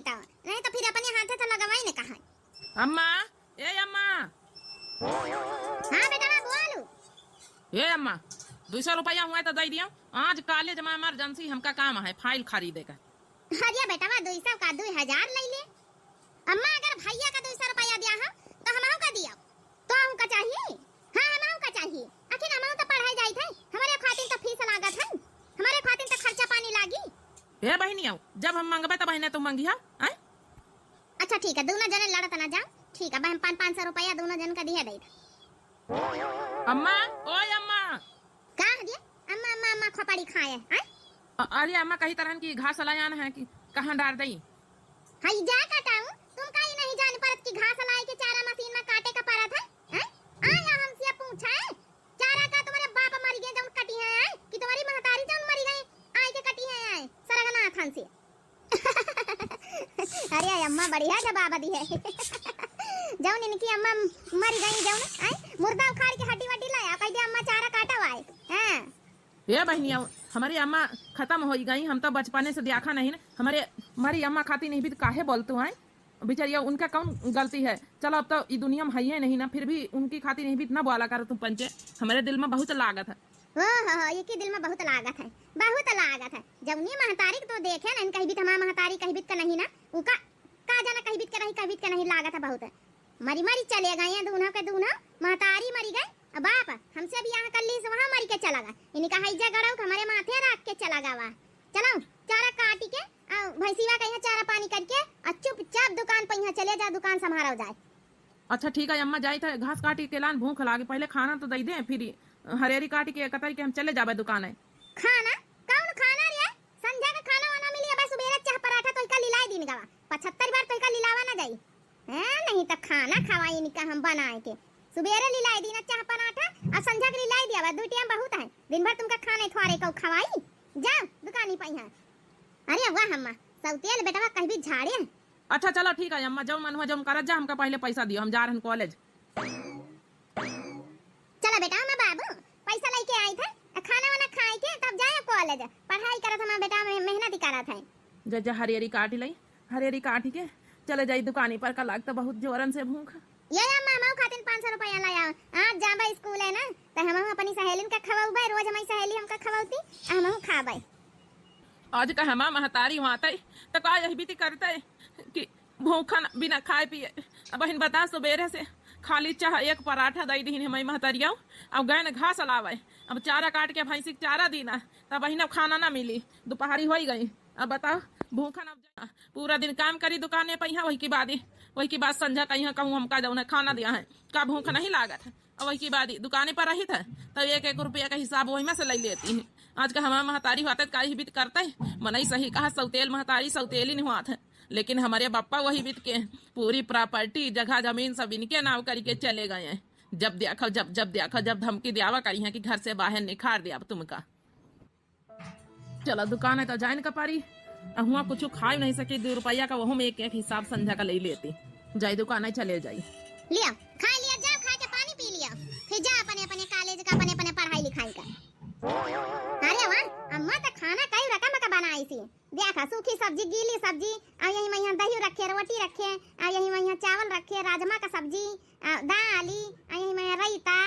तो नहीं तो फिर अपने हाथे तो लगवाई न कहा। अम्मा, ए अम्मा। हाँ बेटा बोलू। ए अम्मा, 200 रुपया हुआ तो दे दियो। आज कॉलेज में इमरजेंसी हमका काम है फाइल खरीदे का। अरे बेटा 200 का 2000 ले ले। अम्मा अगर भैया का 200 रुपया दिया हम तो हमहू का दिया तो हमहू का चाहिए। हाँ हमहू का चाहिए। आखिर हमहू तो पढ़ाई जाई थे, हमारे खातिर तो फीस लागत है, हमारे खातिर तो खर्चा पानी लागी। ए बहनी आओ, जब हम मंगबे तो बहने तुम मंगी हा। अच्छा ठीक है, दोनों जने लड़त ना जाओ। ठीक है बहन 500 रुपया दोनों जन का दिया दे। अम्मा, ओए अम्मा। का दिया? अम्मा अम्मा अम्मा खोपड़ी खाए हैं। अरे अम्मा कहीं तरह की घास लायान है कि कहाँ डाल दई? हाय जा काटाऊं, तुम काहे नहीं जान परत कि घास लाए के चारा मशीन में काटे का परत है? आया हमसे पूछा है चारा का तुम्हारे बाप मर गए जब कटी है कि तुम्हारी महतारी जब मर गई आए के कटी है सरगना थान से। अरे अम्मा बढ़िया जवाब दी है। जाऊं इनकी अम्मा मर गई जाऊं मुर्दा उखाड़ के हड्डी वड्डी लाया कह दे अम्मा चारा काटा हुआ है। हां ये बहनी आओ, हमारी अम्मा खत्म हो गई, हम तो बचपने से देखा नहीं ना। हमारी अम्मा खाती नहीं भी तो काहे बोलते हैं बेचारिया, उनका कौन गलती है? चलो अब तो ये दुनिया में है ही नहीं ना, फिर भी उनकी खाती नहीं भी इतना बोला करो तुम पंचे। हमारे दिल में बहुत लागत है। ये के दिल में बहुत लागत है, बहुत लागत है। जवनी महतारी तो देखे ना कहीं भी हमारा महतारी कहीं भी का नहीं ना उनका का जाना कहीं भी का नहीं लागत है बहुत। मरी मरी चले गए दोनों के दोनों, महतारी मरी गई बाप हमसे भी यहाँ कल्ली से वहाँ मरी के चला गया। इनका हैजा गड़ाऊ हमारे माथे रख के चला गया। चलो चारा काटी के भैंसीवा कहीं चारा पानी करके चुपचाप दुकान पर यहाँ चले जा, दुकान संभाला जाए। अच्छा ठीक है अम्मा, जाई था घास काटी के लान भूख लागे, पहले खाना तो दे दे, फिर हरियरी काटी के कतरी के हम चले जाबे दुकान है। खाना कौन खाना रे? संध्या का खाना वाना मिली बस सुबेरे चाह पराठा तो का लिलाई दिन गवा 75 बार तो का लिलावा ना जाई है। नहीं तो खाना खवाई निका हम बनाए के सुबेरे लिलाई दिन चाह पराठा और संध्या के लिलाई दिया दो टाइम बहुत है, दिन भर तुमका खाने थोड़े को खवाई जा दुकानी पे यहाँ। अरे वाह अम्मा सौतेल बेटा कहीं भी झाड़े। अच्छा चलो ठीक है अम्मा, जो मन हो जो कर जा, हमका पहले पैसा दियो, हम जा रहे हैं कॉलेज। चलो बेटा मैं बाबू पैसा लेके आई थे, खाना वाना खाए के तब जाए कॉलेज, पढ़ाई करत हमारा बेटा मेहनत करत है। जा हरियरी काटी लाई, हरियरी काटी के चले जाई दुकानी पर, का लगता बहुत जोरन से भूख। ये अम्मा हम खातिर 500 रुपया लाया आज जाबा स्कूल है ना तो हम अपनी सहेलीन का खवाऊबे, रोज हमारी सहेली हमका खवाउती हम खाबे। आज का हमा महतारी होता है तो का यही भी करता है कि भूखा बिना खाए पिए। अब बहन बता सुबेरे से खाली चाह एक पराठा दई दी हमारी महतारिया, अब गए न घास लावे, अब चारा काट के भैंसी के चारा दीना तब बहन अब खाना ना मिली, दोपहरी हो गई। अब बताओ भूखा न पूरा दिन काम करी दुकान पे, वही की बात संझा कहीं कहूँ हमका जाऊँ खाना दिया है का भूख नहीं लागत है। और वही की बात दुकाने पर रही था तब 1-1 रुपया का हिसाब वही में से ले लेती है। आज का हमारा महतारी होता है का बीत करता है, मनई सही कहा सौतेल महतारी सौतेल ही नहीं हुआ था, लेकिन हमारे पापा वही बीत के पूरी प्रॉपर्टी जगह जमीन सब इनके नाम करके चले गए हैं। जब देखो जब धमकी दियावा करी है कि घर से बाहर निखार दिया तुमका। चलो दुकान है तो जाइन का पारी, हुआ कुछ खा ही नहीं सके, 2 रुपया का वह में एक हिसाब संध्या का ले लेती। जाई दुकान है चले जाई लिया खा लिया, जा खा के पानी पी लिया, फिर जा अपने अपने कॉलेज का अपने पढ़ाई लिखाई का। अरे वाह अम्मा तो खाना कई रकम का बनाई थी, देखा सूखी सब्जी गीली सब्जी और यही मैं दही रखे, रोटी रखे और यही मैं चावल रखे, राजमा का सब्जी दाली और यही मैं रायता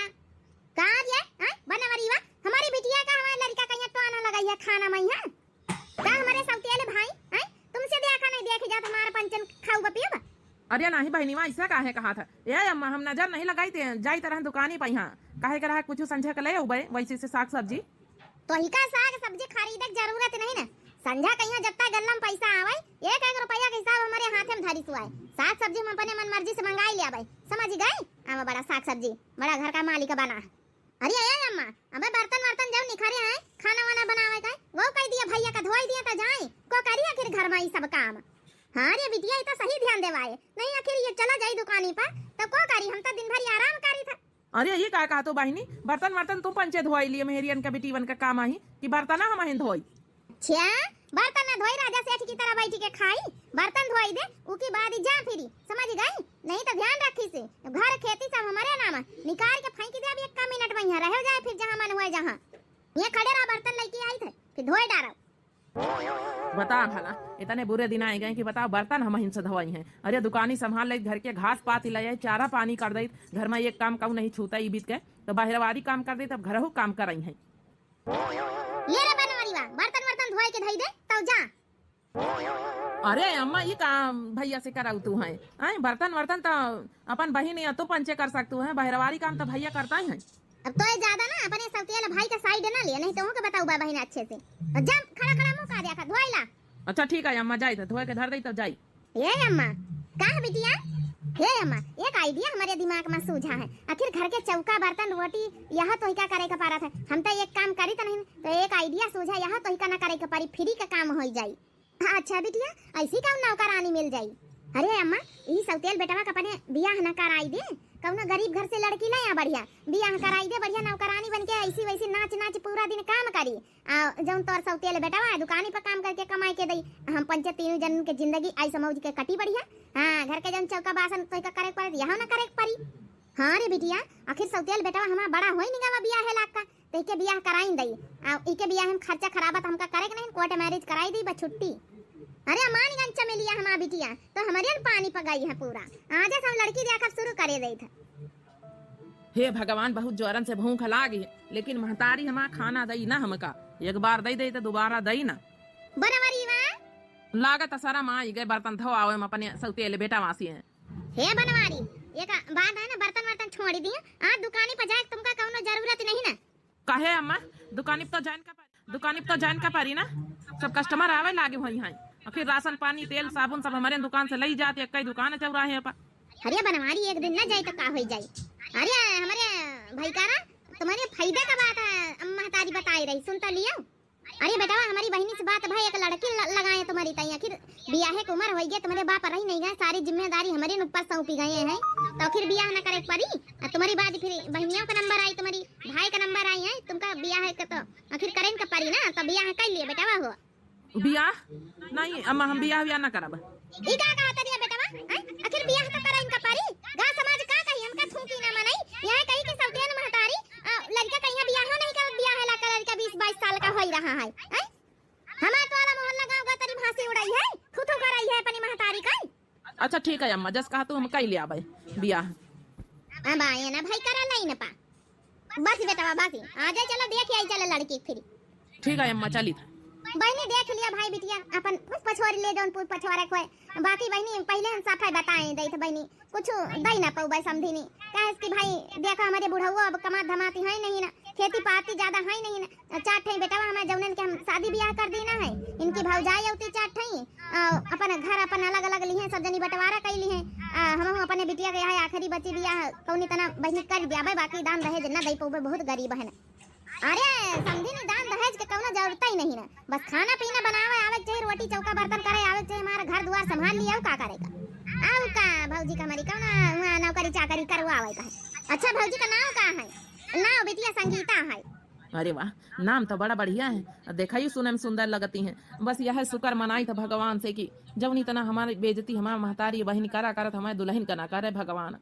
कहाँ ये बनवरी वा हमारी बिटिया का हमारे लड़का का यहाँ टोना लगाई है खाना में यहाँ का हमारे सौतेले भाई तुमसे देखा नहीं देखे जा तुम्हारा पंचन खाऊ पियो। अरे नहीं बहनी वहाँ ऐसा काहे कहा था? ये अम्मा हम नजर नहीं लगाई थे, जाई तरह दुकानी पे यहाँ काहे करा कुछ संझा के ले उबे वैसे से साग सब्जी तो ही का साग सब्जी खरीदे की जरूरत नहीं ना। संझा कहीं जब तक गल्ला में पैसा आवे 1-1 रुपया के हिसाब हमारे हाथ में धरी सुआए, साग सब्जी हम अपने मन मर्जी से मंगाई लिया भाई, समझ गए? हम बड़ा साग सब्जी बड़ा घर का मालिक बना। अरे अम्मा अबे बर्तन जब निखरे हैं खाना वाना बनावे का वो कह दिया भैया का धोई दिया तो जाए को करी आखिर घर में ये सब काम। हाँ रे बिटिया तो सही ध्यान देवाए नहीं आखिर ये चला जाई दुकानी पर तो को करी, हम तो दिन भर आराम करी था। अरे ये क्या कहा तो बहनी, बर्तन तुम पंचे धोई लिए, मेहरियन का बेटीवन का काम आई कि बर्तन हम धोई। अच्छा बर्तन न धोई राजा सेठ की तरह बैठी के खाई, बर्तन धोई दे उकी बाद जा फिरी, समझ गई? नहीं तो ध्यान रखी से घर खेती सब हमारे नाम निकाल के फेंक दे, अब 1 मिनट में यहाँ रह जाए, फिर जहाँ मन हुए जहाँ ये खड़े रहा बर्तन लेके आई थे फिर धोए डारो। बता भला इतने बुरे दिन आए गए कि बताओ बर्तन हम हिंसे धोई हैं। अरे दुकानी संभाल ले, घर के घास पात ले, चारा पानी कर दई, घर में एक काम काऊ नहीं छूता ई बीत के तो बाहरवारी काम कर दई, तब घर हो काम कर रही है। ले रे बनवारी बा, बर्तन वर्तन धोए के धई दे तब जा। अरे अम्मा ये काम भैया से कराऊ तू है, बर्तन वर्तन तो अपन बहन या तो पंचे कर सकतू है, बाहरवारी काम तो भैया करता ही है। अब तो ये ज्यादा ना अपने सौतेला भाई का साइड ना ले, नहीं तो उनके बताऊ बा बहन अच्छे से। जा खड़ा खड़ा मुंह का देखा धोइला। अच्छा ठीक है अम्मा, जाई तो धोए के धर दई तब जाई। ये अम्मा का बिटिया, हे अम्मा एक आइडिया हमारे दिमाग में सूझा है। आखिर घर के चौका बर्तन रोटी यह तो ही का करे का पारा था, हम तो एक काम करी तो नहीं, तो एक आइडिया सूझा यह तो ही का ना करे के पारी, फ्री का काम हो जाई। अच्छा बिटिया ऐसी का नौकरानी मिल जाई। अरे अम्मा यही सौतेल बेटवा का अपने बियाह न कराई दे, कौनो गरीब घर से लड़की नहीं आ बढ़िया बियाह कराई दे, बढ़िया नौकरानी बन के ऐसी वैसी नाच नाच पूरा दिन काम करी। जौन तोर सौतेल बेटवा दुकानी पर काम करके कमाई के दई, हम पंचे तीनों जन के जिंदगी आई समझ के कटी बढ़िया। हाँ घर के जन चौका बासन तो का करे पड़े, यहाँ ना करे पड़ी। हाँ रे बिटिया आखिर सौतेल बेटवा हमारा बड़ा होई निगावा बियाह है लाख का, तो इके बियाह कराई दई, इके बियाह हम खर्चा खराबत हमका करे के नहीं, कोर्ट मैरिज कराई दी बस छुट्टी। अरे मान गन चमेलिया हमारा बिटिया तो हमारे पानी पगाई है पूरा, आज हम लड़की देखा शुरू करे दई था। हे भगवान बहुत जोरन से भूख लागी है, लेकिन महतारी हमारा खाना दई ना, हमका एक बार दई दई तो दोबारा दई ना। बनवारी वा लागत सारा माँ गए बर्तन धोआवे हम अपने सौतेले बेटा वासी हैं। हे बनवारी एक बात है ना, बर्तन वर्तन छोड़ी दिए, आज दुकानी पर जाए तुमका कौनो जरूरत नहीं ना। कहे अम्मा दुकानी तो जान का पारी ना, सब कस्टमर आवे लागे वही हैं, फिर राशन पानी तेल साबुन सब हमारे दुकान से ली जाती है, कई दुकान चौराहे है। अरे बनवारी एक दिन ना जाए तो का हो जाए। अरे हमारे भाई कारा तुम्हारे फायदा का बात है, अम्मा तारी बताई रही सुन तो लियो। अरे बेटा हमारी बहनी से बात भाई एक लड़की लगाए तुम्हारी तई, आखिर बियाह की उम्र हो गई, तुम्हारे बाप रही नहीं गए, सारी जिम्मेदारी हमारे ऊपर सौंपी गए हैं, तो फिर बियाह न करे पड़ी। तुम्हारी बात फिर बहनियों का नंबर आई, तुम्हारी भाई का नंबर आई है, तुमका बियाह का तो आखिर करें का पड़ी ना, तो बियाह कर लिए बेटा हो। बियाह नहीं अम्मा, हम बियाह ना करब। ई का कहत रे बेटा आखिर बियाह तो करें का पड़ी, गांव समाज का कही हमका थूकी ना मनई, यहां कही के सौतेन महतारी लड़का कहिया बियाह नहीं कर, बियाह ला कर लड़का 20-22 साल का होई रहा है। हमार तो वाला मोहल्ला गांव का तरी भांसी उड़ाई है, थूथू कराई है अपनी महतारी का। अच्छा ठीक है अम्मा, जस कहा तू हम कई ले आबे बियाह। अब आए ना भाई करा नहीं ना पा, बस बेटा बस आ जाए, चलो देख आई चलो लड़की फिर। ठीक है अम्मा चली। बहनी देख लिया भाई बिटिया अपन कुछ पछोरी ले जौन पूछ पछोरे कोई, बाकी बहनी पहले हम सफाई बताएं दई थे, बहनी कुछ दई ना पाऊ भाई समझी नहीं, कहे कि भाई देखा हमारे बुढ़ाऊ अब कमा धमाती है नहीं ना, खेती पाती ज्यादा है नहीं ना, चार ठई बेटा हमारे जौनन के हम शादी ब्याह कर देना है, इनकी भौजाई होती चार ठई अपन घर अपन अलग अलग ली है, सब जनी बंटवारा कर ली है, हम अपने बिटिया के यहाँ आखिरी बची बियाह कौनी तना बहनी कर दिया भाई, बाकी दान दहेज ना दई पाऊ, बहुत गरीब है ना। अरे समझी नहीं दान दहेज के कौनो जरूरत ही नहीं ना, बस खाना पीना बनावे आवे चाहिए, रोटी चौका बर्तन करे आवे चाहिए, हमारा घर द्वार संभाल लिया का करेगा आओ का भौजी का हमारी कौना नौकरी चाकरी करवावे का है। अच्छा भौजी का नाम का है? नाम बिटिया संगीता है। अरे वाह नाम तो बड़ा बढ़िया है, देखा ही सुने में सुंदर लगती है, बस यह शुक्र मनाई था भगवान से कि जब नहीं तना हमारी बेइज्जती हमारा महतारी बहन करा करत हमारे दुल्हन का ना करे भगवान।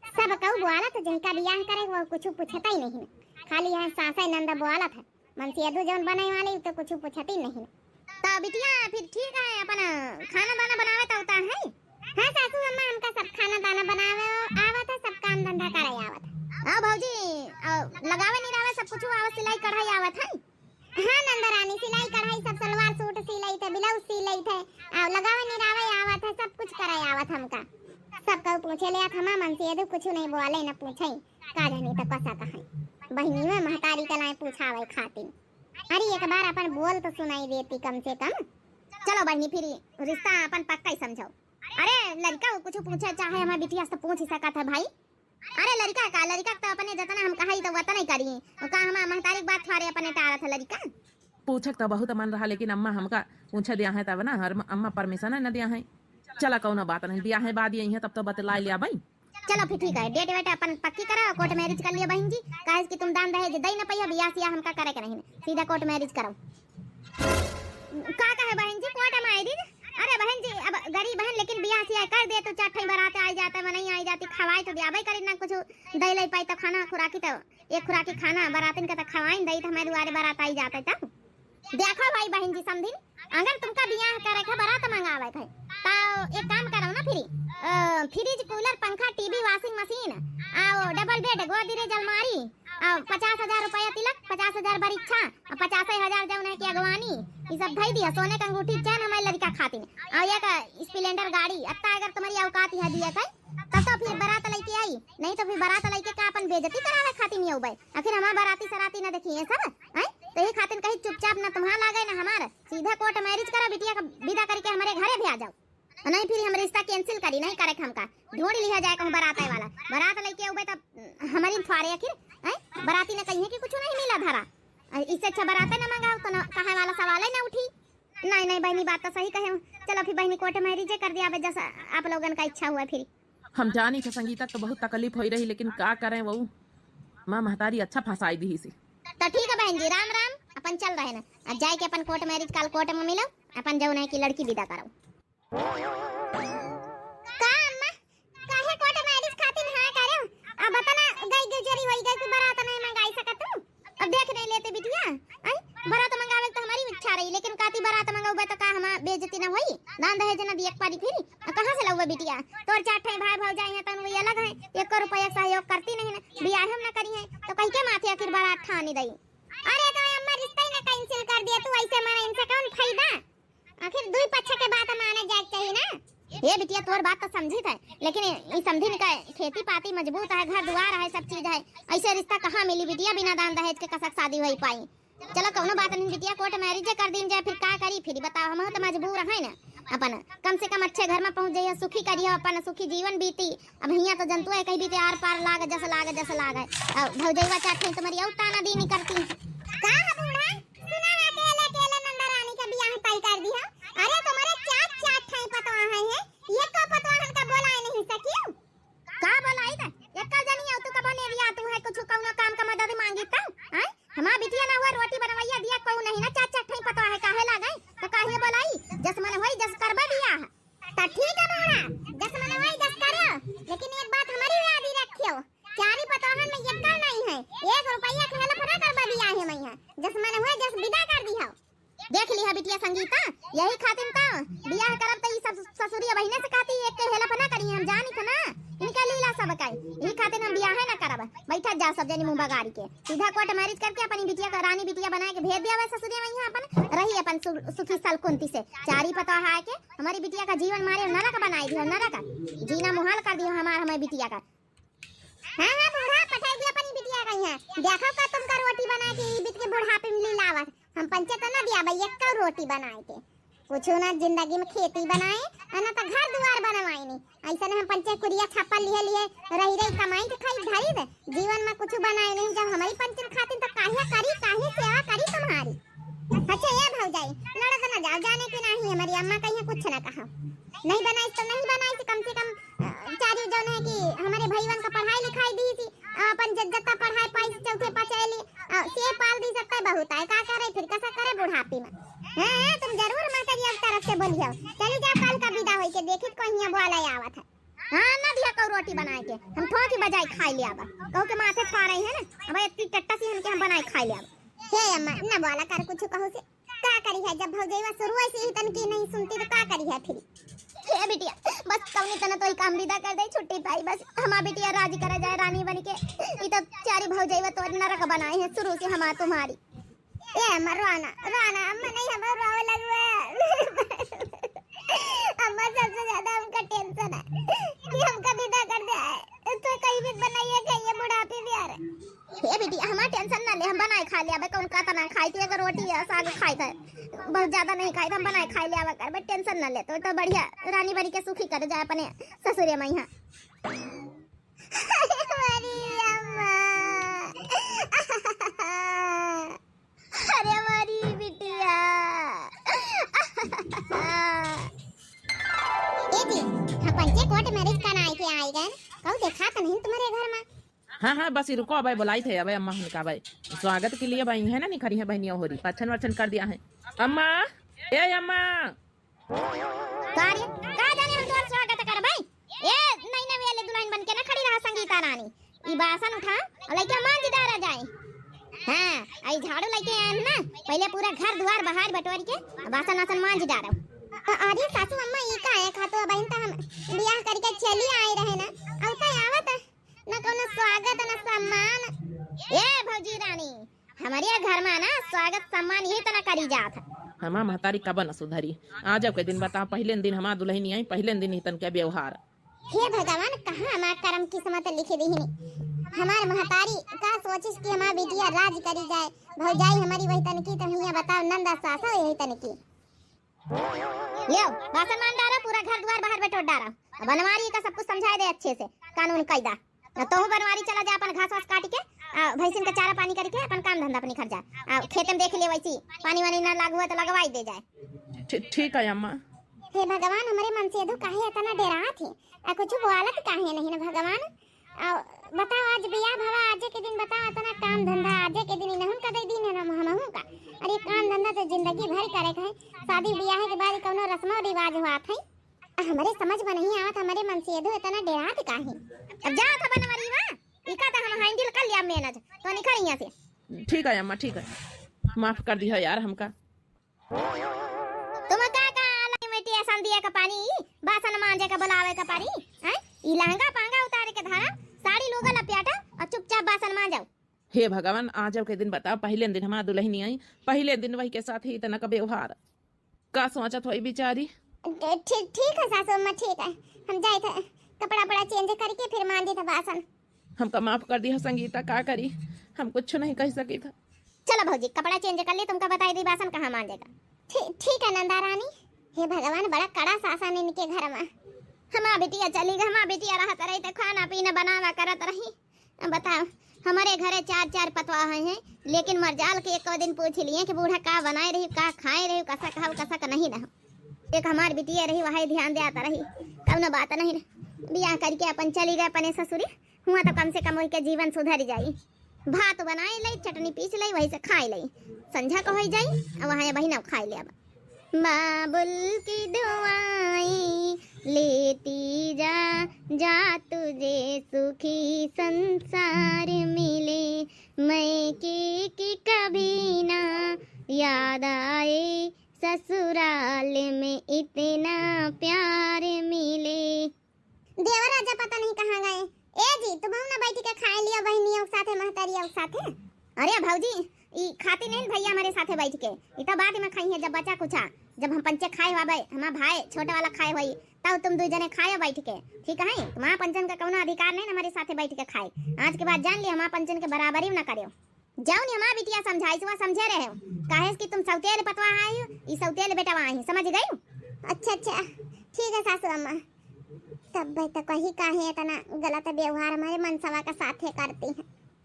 सब कहू बोला तो जिनका बियाह करे वो कुछ पूछता ही नहीं, खाली यहाँ सासा नंदा बोला था मन से यदु जौन बनाई वाली तो कुछ पूछती नहीं। तो बिटिया फिर ठीक है अपन खाना दाना बनावे तो होता है। हाँ सासू अम्मा हमका सब खाना दाना बनावे आवा था, सब काम धंधा करे आवा था। भौजी लगावे नहीं रहा सब कुछ आवा, सिलाई कढ़ाई आवा था। हाँ नंदा रानी सिलाई कढ़ाई सब सलवार सूट सिलाई थे, ब्लाउज सिलाई थे, लगावे नहीं रहा आवा था, सब कुछ कराई आवा था हमका। सब कहू पूछे ले हमा मन से यदु कुछ नहीं बोले न पूछे का जानी तो कसा कहे बहनी में महतारी कलाएं पूछावे खातिर। अरे एक बार अपन बोल तो सुनाई देती कम से कम। चलो बहनी फिर रिश्ता अपन पक्का ही समझो। अरे लड़का कुछ पूछे चाहे हमारे बिटिया से पूछ ही सका था भाई। अरे लड़का तो अपने जतना हम कहा तो वतना ही करी का हमारा महतारी बात थारे अपने टारा था लड़का पूछक तो बहुत मन रहा, लेकिन अम्मा हमका पूछे दिया है तब ना, हर अम्मा परमिशन न दिया है। चला कौन बात नहीं, दिया है बाद यही है तब तो बतला लिया भाई। चलो फिर ठीक है, डेट वेट अपन पक्की करो, कोर्ट मैरिज कर लिया बहन जी, कहे कि तुम दान दहेज दई न पहिया, बियाह सिया हमका करे के नहीं, सीधा कोर्ट मैरिज करो। का कहे बहन जी कोर्ट मैरिज? अरे बहन जी अब गरीब बहन लेकिन बियाह सिया कर दे तो चार ठई बरात आ जाता, मैं नहीं आ जाती, खवाई तो दियाबे करी ना, कुछ दई लई पाई तो खाना खुराकी तो एक खुराकी खाना बरातिन का तो खवाई दई तो हमारे दुआरे बारात आई जाता। तब देखो भाई बहन जी समझी अगर तुमका बियाह करे के बारात मंगावे के तो एक काम करो ना फ्रिज कूलर पंखा टीवी वॉशिंग मशीन आओ डबल बेड गोदी रे अलमारी आओ 50,000 रुपया तिलक 50,000 बरीक्षा और 50,000 जौन है की अगवानी ये सब धई दिया सोने का अंगूठी चैन हमारे लड़का खातिर और एक स्प्लेंडर गाड़ी अत्ता अगर तुम्हारी औकात है दिया के तब तो फिर बारात लेके आई नहीं तो फिर बारात लेके का अपन बेइज्जती करावे खातिर नहीं आउबे आखिर हमार बाराती सराती ना देखिए सब हैं तो ये खातिर कहीं चुपचाप ना तुम्हारा लागे ना हमार सीधा कोर्ट मैरिज करा बिटिया का विदा करके हमारे घरे भी आ जाओ नहीं फिर हम रिश्ता कैंसिल करी नहीं करे हमका ढूंढ लिया जाए कहूं बारात वाला बारात लेके आउबे तब हमारी फारे आखिर हैं बाराती ने कहीं कि कुछ नहीं मिला धरा इससे अच्छा बारात ना मंगाओ तो ना कहे वाला सवाल ही ना उठी नहीं नहीं बहनी बात तो सही कहे चलो फिर बहनी कोर्ट मैरिज कर दिया जैसा आप लोगन का इच्छा हुआ फिर हम जानी थे संगीता तो बहुत तकलीफ हो रही लेकिन का करें वो माँ महतारी अच्छा फंसाई दी सी तो ठीक है बहन जी राम राम अपन चल रहे ना आज जाए के अपन कोर्ट मैरिज कल कोर्ट में मिलो अपन जौन है की लड़की विदा करो का अम्मा काहे कोर्ट मैरिज खातिर हां करे अब बता ना गई गुजरी होई गई बारात नहीं मंगाई सकत तू अब देख नहीं लेते बिटिया आई बारात मंगावे तो हमारी इच्छा रही लेकिन काती बारात मंगाऊबे तो का हम बेइज्जती ना होई दान दहेज ना दिए पारी फिर कहां से लउबे बिटिया तोर चार ठे भाई भौजाई है तन वो अलग है 1 रुपया सहयोग करती नहीं ना बियाह हम ना करी है तो कहीं के माथे आखिर बारात ठानी दई अरे तो अम्मा रिश्ता ही ना कैंसिल कर दिया तू ऐसे मारा इनसे कौन फायदा आखिर दुई पक्ष के बात माने जाए चाहिए ना ये बिटिया तोर बात तो समझी था लेकिन ये समझी का खेती पाती मजबूत है घर द्वार है सब चीज है ऐसे रिश्ता कहाँ मिली बिटिया बिना दान दहेज के कसक शादी हो पाई चलो कौनो बात नहीं बिटिया कोर्ट मैरिज कर दी जाए फिर का करी फिर बताओ हम तो मजबूर है ना अपन कम से कम अच्छे घर में पहुंच जाइए सुखी करिए अपन सुखी जीवन बीती अब हिया तो जंतु है कहीं बीते आर पार लाग जैसे लाग भौजैवा चाटे तुम्हारी और ताना दी नहीं करती का है बूढ़ा सुना अकेले अकेले नंदा रानी का बियाह तय कर दिया अरे तुम्हारे चाट ठाई पतवा है ये का पतवा हमका बोला नहीं सकियो का बोलाई था एक का जानी तू का बने रिया तू है कुछ कौनो काम का मदद मांगी त हैं हमार बिटिया ना हुआ रोटी बनवाइया दिया को नहीं ना चाट ठाई पतवा है काहे लागे तो काहे बोलाई जस मन होई जस करबा दिया त ठीक है बूढ़ा जस मन होई जस करो लेकिन एक बात हमारी याद ही रखियो चारी पतवाहन में यक्का नहीं है 1 रुपया के हेला फरा करबा दिया है मैया जस मन होई जस विदा कर दिया देख लिया बिटिया संगीता यही खातिर तो बियाह करब त ई सब ससुरिया बहिने से कहती एक के हेला फना करी हम जानी थ ना इनका लीला सब काई यही खातिर हम बियाह ना करब बैठा जा सब जनी मुंह बगाड़ी के सीधा कोर्ट मैरिज करके अपनी बिटिया का रानी बिटिया बना के भेज दिया ससुरिया में अपन रही अपन सुखी सलकुंती से चारी पता है के हमारी बिटिया का जीवन मारे नरक बनाई दियो नरक जीना मुहाल कर दियो हमारी बिटिया का हां हां बूढ़ा पठाई दिया अपनी बिटिया का यहां देखो का तुम का रोटी बना के ई बिट के बुढ़ापे में लावत हम पंचायत ना दिया भैया का रोटी बनाए के कुछ ना जिंदगी में खेती बनाए ना तो घर द्वार बनवाई नहीं ऐसा हम पंचायत कुरिया छापा लिए रही कमाई के खाई धरी दे जीवन में कुछ बनाए नहीं जब हमारी पंचायत खातिर तो काहे सेवा करी तुम्हारी अच्छा ये भौजाई लड़क ना जाओ जाने की नहीं हमारी अम्मा कहीं कुछ ना कहा नहीं बनाई तो नहीं बनाई तो कम से कम चारी जन है कि हमारे भाईवन का पढ़ाई लिखाई दी थी अपन जत्ता पढ़ाई पाई चौथे पचैली से पाल दी सकता बहुत है का करे फिर कैसा करे बुढ़ापी में हां तुम जरूर माता जी अब तरफ से बोलियो चली जाओ कल का विदा होई के देखित कहिया बोला आवत है हां ना दिया को रोटी बनाए के हम ठोकी बजाई खाई ले आबा कहू के माथे खा रही है ना अब इतनी टट्टा सी हमके हम बनाई खाई ले आबा हे अम्मा ना बोला कर कुछ कहू से का करी है जब भौजैवा शुरू से ही तन की नहीं सुनती तो का करी है फिर हे बिटिया बस कौनी तना तो काम विदा कर दे छुट्टी पाई बस हमार बिटिया राजी करे जाए रानी बन के ई तो चारी भौजैवा तो नरक बनाए हैं शुरू से हमार तुम्हारी ए अम्मा रोना अम्मा नहीं हमार रोवे लगवे अम्मा सबसे ज्यादा हमका टेंशन है कि हमका विदा कर दे तो कहीं भी बनाइए खाइए बुढ़ापे भी आ रहे हे बिटिया हमार टेंशन ना ले हम बनाए खा ले अब कौन का तना खाई थी अगर रोटी या साग खाई था बहुत ज्यादा नहीं खाई हम बनाए खाई ले आवा कर बट टेंशन ना ले तो बढ़िया रानी बड़ी के सुखी कर जाए अपने ससुरिया में यहां हमारी अम्मा अरे हमारी बिटिया ए जी हम पंचे कोर्ट मैरिज कराए के आई गए कहू देखा तो नहीं तुम्हारे घर में हाँ बस रुको अबे बुलाई थे अबे अम्मा उनका भाई स्वागत के लिए भाई है ना नहीं खड़ी है बहनिया हो रही पच्छन वर्चन कर दिया है अम्मा ए अम्मा कार्य का जाने हम तोर स्वागत कर भाई ए नहीं ना वेले दुल्हन बन के ना खड़ी रहा संगीता रानी ई बासन उठा और लइका मां जी दारा जाए हाँ आई झाड़ू लेके आए ना, पहले पूरा घर द्वार बाहर बटोर के बासन वासन मांज डालो। अरे सासू अम्मा ई का है खातो बहन त हम बियाह करके चली आए रहे ना, अब का आवत ना कोनो स्वागत ना सम्मान। ए भौजी रानी, हमारे घर में ना स्वागत सम्मान यही तना करी जात है। हमा महतारी कब न सुधरी। आज के दिन बता, पहले दिन हमार दुल्हनी आई, पहले दिन ही तन के व्यवहार। हे भगवान, कहाँ हमार कर्म किस्मत लिखी दी है। हमार महतारी का सोचिस कि हमार बिटिया राज करी जाए, भौजाई हमारी वही तनकी तो हिया बताओ नंदा सासा यही तनकी। यो बासन मान डारा, पूरा घर द्वार बाहर बैठो डारा। बनवारी का सब कुछ समझाए दे अच्छे से, कानून कायदा। न तो बनवारी चला जा, अपन घास वास काट के भैंसिन का चारा पानी करके अपन काम धंधा अपनी खर्चा खेत में देख ले, वैसी पानी वानी ना लागू है तो लगवाई दे जाए। ठीक है अम्मा। हे भगवान, हमारे मन से दो काहे इतना डरा थे, कुछ बोलत काहे नहीं ना भगवान। बताओ आज बियाह भवा आज के दिन, बताओ इतना काम धंधा आज के दिन इनहु का दे दिन है ना हमहु का। अरे काम धंधा तो जिंदगी भर करे है, शादी बियाह के बाद कोनो रस्म रिवाज हुआ था, हमारे समझ में नहीं आवत। हमारे मन से दो इतना डरात काहे। अब जाओ था बनवारी वा, इका तो हम हैंडल कर लिया मैनेज, तो निकल यहां से। ठीक है अम्मा, ठीक है, माफ कर दिया यार हमका। तुम का मिट्टी आसान दिया का पानी, बासन मांजे का बुलावे का पानी हैं, ई लहंगा पांगा उतार के धारा, साड़ी लोगा लपेटा और चुपचाप बासन मांजाओ। हे भगवान, आज के दिन बता, पहले दिन हमार दुल्हनी आई, पहले दिन वही के साथ ही इतना का व्यवहार। का सोचत होई बेचारी। ठीक है सासू अम्मा, ठीक है, हम जाए थे कपड़ा बड़ा चेंज करके फिर मांजे था बासन। हमका माफ कर दिया संगीता, का करी, हम कुछ नहीं कह सकी था। चलो भौजी कपड़ा चेंज कर ले, तुमका बताई दी बासन कहाँ मांजेगा। ठीक है नंदा रानी। हे भगवान, बड़ा कड़ा शासन इनके घर में। हमारा बेटिया चली गई, हमारा बेटिया रहत रही तो खाना पीना बनावा करत रही। बताओ, हमारे घरे 4 पतवा हैं, लेकिन मरजाल के एक दिन पूछ लिए कि बूढ़ा का बनाए रही, का खाए रही, कसा खाओ कसा का नहीं रहो। एक हमारी बिटिया रही, वही ध्यान देता रही, कौनो बात नहीं। बियाह करके अपन चली गए अपने ससुरी, हुआ तो कम से कम के जीवन सुधर जाई। भात बनाए लई, चटनी पीस लई, वही से खाए लई, संझा को हो जाई, वहाँ बहिना खाए ले। अब बाबुल की दुआएं लेती जा जा, तुझे सुखी संसार मिले, मैं की कभी ना याद आए, ससुराल में इतना प्यार मिले। देवर राजा पता नहीं कहाँ गए। ए जी, तुम ना बैठ के खाए लिया बहनियों के साथे, महतारियों के साथे। अरे भौजी, ई खाती नहीं भैया हमारे साथे बैठ के, इतना बाद में खाई है जब बचा कुछा, जब हम पंचे खाए हुआ भाई, हमारा भाई छोटे वाला खाए हुई, तब तुम 2 जने खाए बैठ के, ठीक है। तुम्हारा पंचन का कोनो अधिकार नहीं हमारे साथे बैठ के खाए। आज के बाद जान लिया, हमारा पंचन के बराबरी ना करियो। जाओ नहीं, हमारा बिटिया समझाई सुबह समझे रहे हो, काहे कि तुम सौतेल पतवा आई हो, ई सौतेल बेटा आई, समझ गई। अच्छा ठीक है सासू अम्मा। तब भाई तो कही काहे इतना गलत व्यवहार हमारे मनसवा का साथे करती है।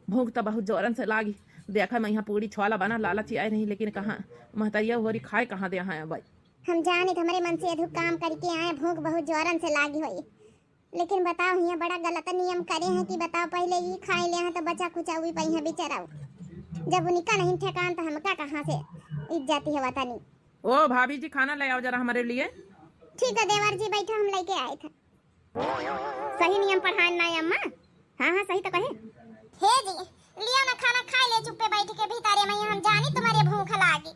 भूख तो बहुत जोरन से लागी, देखा मैं यहाँ पूरी छवाला बना लालची आई नहीं, लेकिन कहाँ महतरिया होरी खाए कहाँ दे हैं भाई। हम जाने हमारे मन से अधूर काम करके आए, भूख बहुत जोरन से लागी हुई, लेकिन बताओ यहाँ बड़ा गलत नियम करे हैं कि बताओ पहले ये खाए ले तो बचा कुचा हुई पही है बेचारा, जब उनका नहीं ठेकान तो हमका कहाँ से इज्जत है वता नहीं। ओ भाभी जी, खाना ले आओ जरा हमारे लिए। ठीक है देवर जी, बैठो, हम लेके आए थे। सही नियम पढ़ाए ना अम्मा। हाँ सही तो कहे। हे जी, लिया ना खाना खाए ले चुप्पे बैठ के भीतर में, हम जानी तुम्हारे भूख लागी।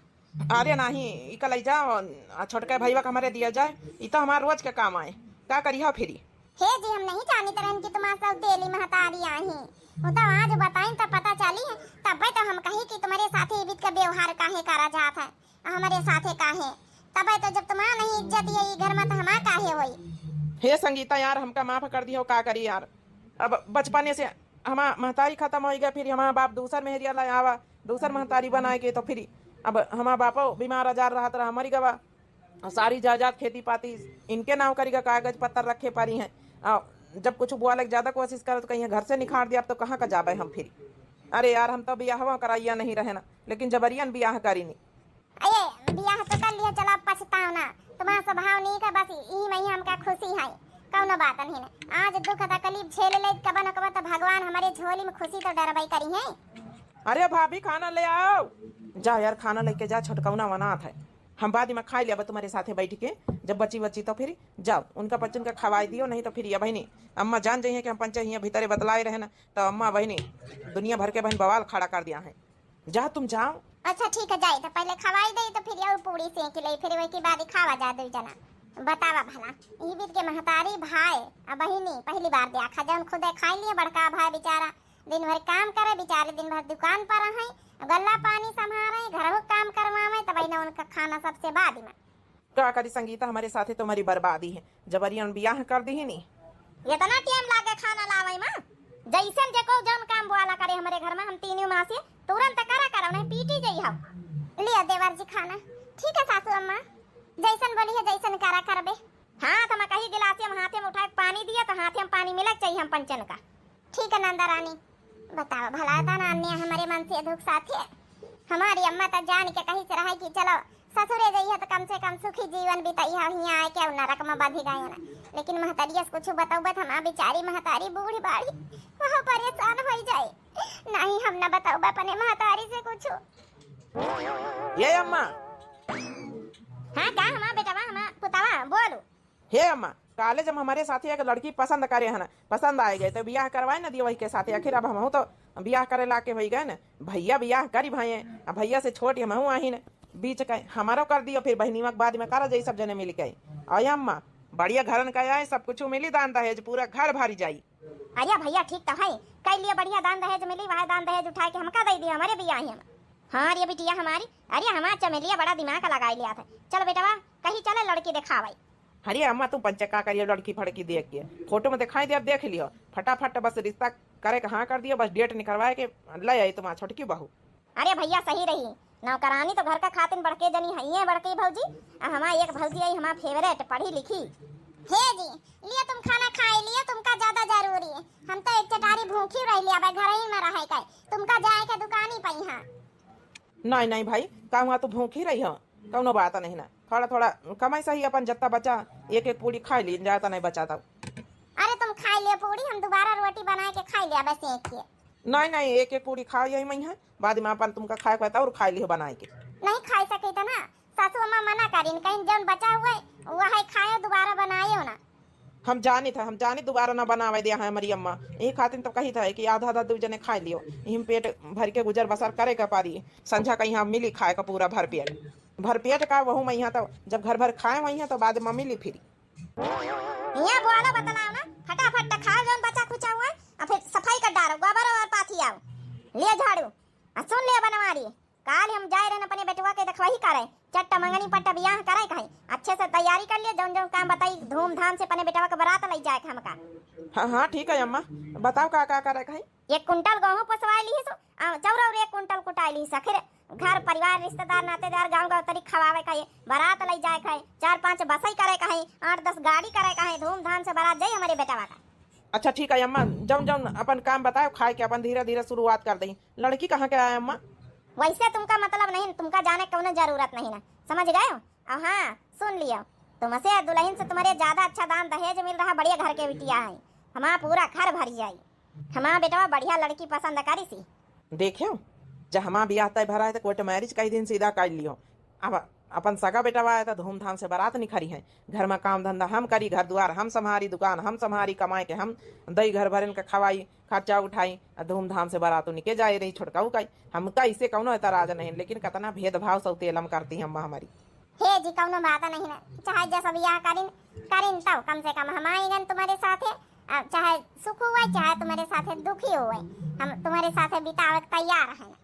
अरे नहीं, इका ले जाओ, छोटका भैया का हमारे दिया जाए, इता हमारा रोज के काम आए, क्या करिए फिर। हे जी, हम नहीं जानी तरह की तुम्हारे सब तेली महतारी आई, वो तो आज बताई तब पता चली है, तब तो हम कही कि तुम्हारे साथे इबित का व्यवहार काहे करा जात है, हमारे साथे काहे, तब तो जब तुम्हारा नहीं इज्जत है घर में तो हमारा काहे होई। हे संगीता यार, हमका माफ कर दियो, का करी यार। अब बचपने से हमारा महतारी खत्म हो गया, फिर हमारा बाप दूसर मेहरिया ला आवा, दूसर महतारी बनाए के, तो फिर अब हमारा बापो बीमार आजार रहा था, हमारी गवा सारी जायदाद खेती पाती इनके नाम करेगा, कागज पत्तर रखे पारी हैं। जब कुछ बुआ लग ज्यादा कोशिश करो तो कहीं घर से निखार दिया, अब तो कहाँ का जाबे हम फिर। अरे यार, हम तो ब्याह कराइया नहीं रहे ना, लेकिन जबरियन ब्याह करी नहीं। अरे ब्याह तो कर लिया, चलो पछताओ ना, तुम्हारा स्वभाव नहीं का, बस यही में हमका खुशी है, कौनो बात नहीं ना। आज दुख तकलीफ झेल ले कबा न कबा तो भगवान हमारे झोली में खुशी तो डरवाई करी है। अरे भाभी, खाना ले आओ, जा यार खाना लेके जा, छोटकौना वनाथ है, हम बाद में खा लिया तुम्हारे साथे बैठ के, जब बची तो फिर जाओ उनका बच्चन का खवाई दियो, नहीं तो फिर ये बहनी अम्मा जान जाइए कि हम पंचा हियाँ भीतरे बतलाए रहे ना, तो अम्मा बहनी दुनिया भर के बहन बवाल खड़ा कर दिया है। जा तुम जाओ। अच्छा ठीक है, जाए तो पहले खवाई दे तो फिर और पूरी सेक ले, फिर वही के बाद खावा जा दो जना। बतावा भला ई बीत के महतारी भाई अब बहिनी पहली बार देखा जौन खुद खाई लिए बड़का भाई बेचारा दिन भर काम करे, बेचारे दिन भर दुकान पर रहे, गल्ला पानी संभाले, घरों काम करवावे, तब ना उनका खाना सबसे बाद में। क्या करी संगीता, हमारे साथे तुम्हारी बर्बादी है, जबरियन बियाह कर दी है नी। इतना टाइम लागे खाना लावे मां, जैसन जको जौन काम बोला करे हमारे घर में हम तीनों मां से तुरंत करा नहीं पीटी जई हम। लिया देवर जी खाना। ठीक है सासू अम्मा, जैसन बोली है जैसन करा करबे। हां तो मैं कही गिलास हम हाथे में उठा के पानी दिया तो हाथे में पानी मिलक चाहिए हम पंचन का। ठीक है नंदा रानी, बताओ भला था ना अन्य हमारे मन से दुख साथी है। हमारी अम्मा तो जान के कहीं से रहा कि चलो ससुरे गई है तो कम से कम सुखी जीवन बिताई है, यहाँ आए के नरक में बाधी गए ना। लेकिन महतारिया से कुछ बताओ बत हम बेचारी महतारी बूढ़ी बाड़ी वहाँ परेशान हो जाए। नहीं हम ना बताओ अपने महतारी से कुछ। ये अम्मा। हाँ का हमारा बेटा हमारा पुतावा बोलो। हे अम्मा, काले जब हमारे साथी एक लड़की पसंद करे है ना, पसंद आए गए तो बियाह करवाए ना दियो वही के साथ। आखिर अब हम तो बियाह करे ला के गए ना, भैया बियाह करी भाई, अब भैया से छोटी हम आई ना बीच का हमारा कर दियो, फिर बहनी बाद में करा जाई सब जने मिल के। अय अम्मा बढ़िया घरन का आए, सब कुछ मिली, दान दहेज पूरा घर भारी जाई। अरे भैया ठीक तो है, कई लिए बढ़िया दान दहेज मिली, वह दान दहेज उठा के हमका दे दिया हमारे बियाह में। हाँ अरे बिटिया हमारी, अरे हमारा चमेलिया बड़ा दिमाग लगा लिया था। चलो बेटा कहीं चले लड़की दिखा भाई। अरे अम्मा तू पंचका करिए लड़की फड़की देख के फोटो में दिखाई दे, अब देख लियो फटाफट, बस रिश्ता करे हाँ कर दियो, बस डेट निकलवाए के ले आई तुम्हारा छोटकी बहू। अरे भैया सही रही, नौकरानी तो घर का खातिन बड़के जनी है बड़की भौजी। हमारी एक भौजी आई हमारा फेवरेट पढ़ी लिखी। हे जी लिया तुम खाना खाए लिया, तुमका ज्यादा जरूरी है, हम तो एक चटारी भूखी रह लिया घर ही में रहे का, तुमका जाए के दुकान ही पई हां। नहीं भाई कहूँगा तू भूखी रही हो, कौनो बात नहीं ना, थोड़ा थोड़ा कमाई सही अपन जत्ता बचा एक एक पूरी खा ली, जाता नहीं बचा तब। अरे तुम खा लिया पूरी, हम दोबारा रोटी बना के खा लिया बस एक ही। नहीं एक एक पूरी खा यही मैं है, बाद में अपन तुमका खाए कहता और खा लियो बनाए के। नहीं खा सके तो ना सासू अम्मा मना करी, कहीं जौन बचा हुआ है वह खाए दोबारा बनाए ना। हम जानी दोबारा ना बनावे दिया है हमारी अम्मा, यही खातिर तो कही था कि आधा आधा दो जने खा लियो, यही पेट भर के गुजर बसर करे का पारी, संझा का यहाँ मिली खाए का पूरा भर पेट का वहू मैं यहाँ तो जब घर भर खाए वही तो बाद में मिली फिर। यहाँ बोला बतलाओ ना, फटाफट खा जौन बचा खुचा हुआ और फिर सफाई कर डालो, गोबर और पाथी आओ ले झाड़ू और सुन ले बनवारी। काल हम जाए रहे अपने बेटवा के देखवाही करे, चट्टा मंगनी पट्टा बियाह करे कहीं अच्छे से तैयारी कर लिए, जौन जौन काम बताई धूमधाम से अपने बेटवा के बारात ले जाए हमका। हाँ ठीक है अम्मा, बताओ का करे कहीं। 1 कुंटल गेहूं पसवाई ली सो चौरा और 1 कुंटल कुटाई ली सखिर, घर परिवार रिश्तेदार नातेदार गांव गांव तरी खवावे कहीं, बारात ले जाए कहीं, 4-5 बसई करे कहीं, 8-10 गाड़ी करे कहीं, धूमधाम से बारात जाए हमारे बेटवा का। अच्छा ठीक है अम्मा, जौन अपन काम बताओ खाए के अपन धीरे धीरे शुरुआत कर दें। लड़की कहाँ के आए अम्मा? वैसे तुमका मतलब नहीं, तुमका जाने की कोनो जरूरत नहीं ना, समझ गए हो? और हाँ सुन लियो, तुमसे दुल्हन से तुम्हारे ज्यादा अच्छा दान दहेज मिल रहा, बढ़िया घर के बिटिया है, हमारा पूरा घर भर जाई। हमारा बेटा बढ़िया लड़की पसंद करी सी। देखियो जब हमारा ब्याह तय भरा है तो कोर्ट मैरिज कई दिन सीधा कर लियो, अब अपन सगा बेटा आया था धूमधाम से बारात निखरी है, घर में काम धंधा हम करी, घर द्वार हम संभारी, दुकान हम संभारी, कमाए के हम दई घर भरन का खवाई, खर्चा उठाई, धूमधाम से बारात निके जाए रही छोटकाऊ का हमका इसे कौनो एतराज नहीं, लेकिन कतना भेदभाव सौतेलम करती हम हमारी। हे जी कौनो बात नहीं ना, चाहे जैसा बियाह करिन तब कम से कम हम आएंगे तुम्हारे साथे, चाहे सुख हुए चाहे तुम्हारे साथे दुखी हुए, हम तुम्हारे साथे बितावे तैयार है।